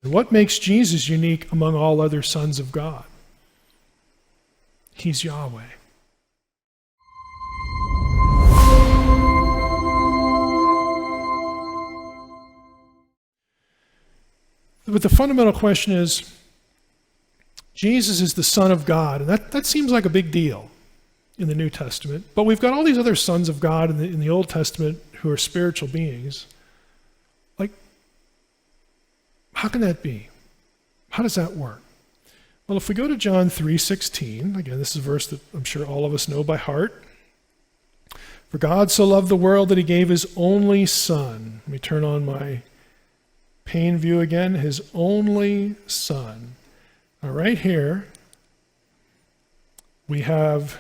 What makes Jesus unique among all other sons of God? He's Yahweh. But the fundamental question is, Jesus is the Son of God, and that seems like a big deal in the New Testament. But we've got all these other sons of God in the Old Testament who are spiritual beings. Like, how can that be? How does that work? Well, if we go to John 3:16, again, this is a verse that I'm sure all of us know by heart. For God so loved the world that he gave his only Son. Let me turn on my pane view again. His only Son. Now, right here, we have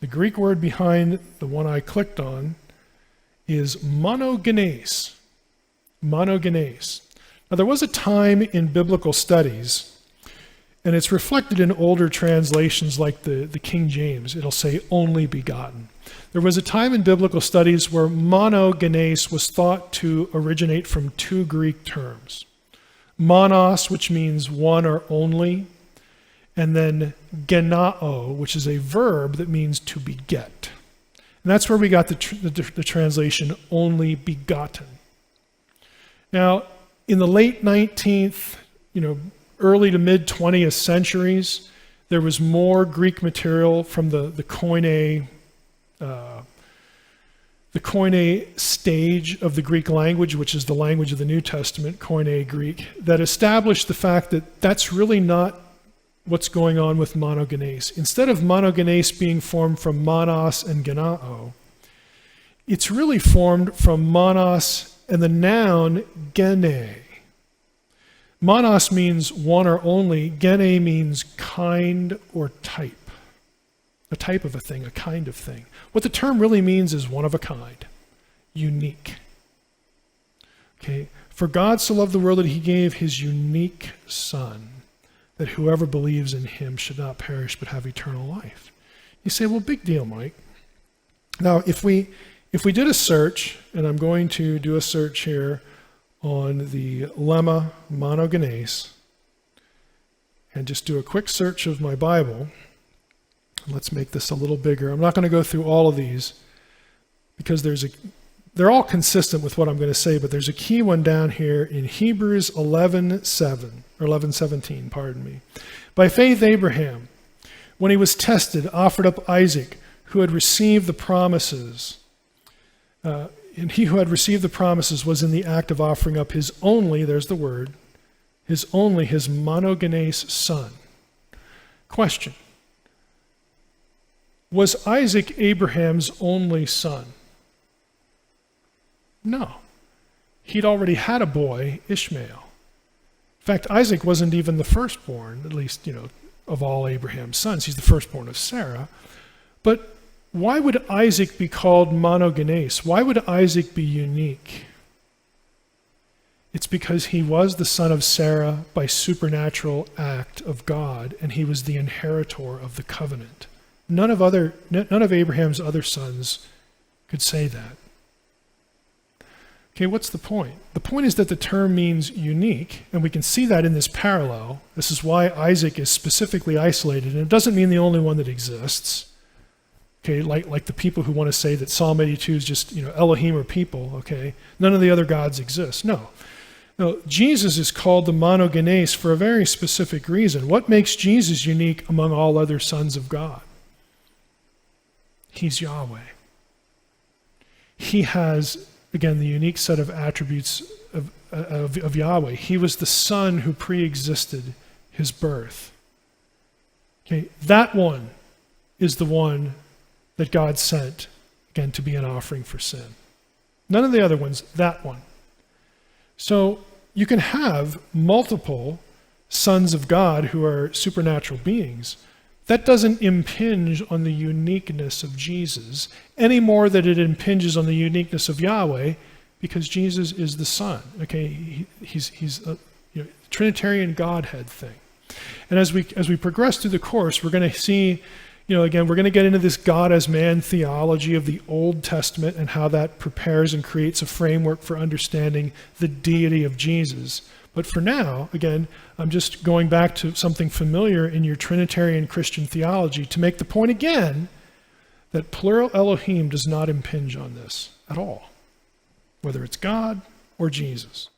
the Greek word behind the one I clicked on is monogenes. Monogenes. Now, there was a time in biblical studies, and it's reflected in older translations like the King James. It'll say only begotten. There was a time in biblical studies where monogenes was thought to originate from two Greek terms. Monos, which means one or only, and then genao, which is a verb that means to beget. And that's where we got the translation only begotten. Now, in the late 19th, early to mid 20th centuries, there was more Greek material from the Koine stage of the Greek language, which is the language of the New Testament, Koine Greek, that established the fact that that's really not what's going on with monogenes. Instead of monogenes being formed from monos and genao, it's really formed from monos and the noun gene. Monos means one or only, gene means kind or type. A type of a thing, a kind of thing. What the term really means is one of a kind, unique. Okay, for God so loved the world that he gave his unique Son, that whoever believes in him should not perish but have eternal life. You say, well, big deal, Mike. Now, if we did a search, and I'm going to do a search here on the lemma monogenes, and just do a quick search of my Bible. Let's make this a little bigger. I'm not going to go through all of these because they're all consistent with what I'm going to say, but there's a key one down here in Hebrews 11:17, pardon me. By faith Abraham, when he was tested, offered up Isaac, who had received the promises. And he who had received the promises was in the act of offering up his only, there's the word, his monogenes son. Question. Was Isaac Abraham's only son? No. He'd already had a boy, Ishmael. In fact, Isaac wasn't even the firstborn, at least, of all Abraham's sons. He's the firstborn of Sarah. But why would Isaac be called monogenes? Why would Isaac be unique? It's because he was the son of Sarah by supernatural act of God, and he was the inheritor of the covenant. None of Abraham's other sons could say that. Okay, what's the point? The point is that the term means unique, and we can see that in this parallel. This is why Isaac is specifically isolated, and it doesn't mean the only one that exists. Okay, like the people who want to say that Psalm 82 is just, Elohim or people, okay? None of the other gods exist. No, Jesus is called the monogenes for a very specific reason. What makes Jesus unique among all other sons of God? He's Yahweh. He has, again, the unique set of attributes of Yahweh. He was the Son who pre-existed his birth. Okay, that one is the one that God sent, again, to be an offering for sin. None of the other ones, that one. So you can have multiple sons of God who are supernatural beings. That doesn't impinge on the uniqueness of Jesus any more than it impinges on the uniqueness of Yahweh, because Jesus is the Son. Okay, he's a Trinitarian Godhead thing. And as we progress through the course, we're going to see Again, we're going to get into this God as man theology of the Old Testament and how that prepares and creates a framework for understanding the deity of Jesus. But for now, again, I'm just going back to something familiar in your Trinitarian Christian theology to make the point again that plural Elohim does not impinge on this at all, whether it's God or Jesus.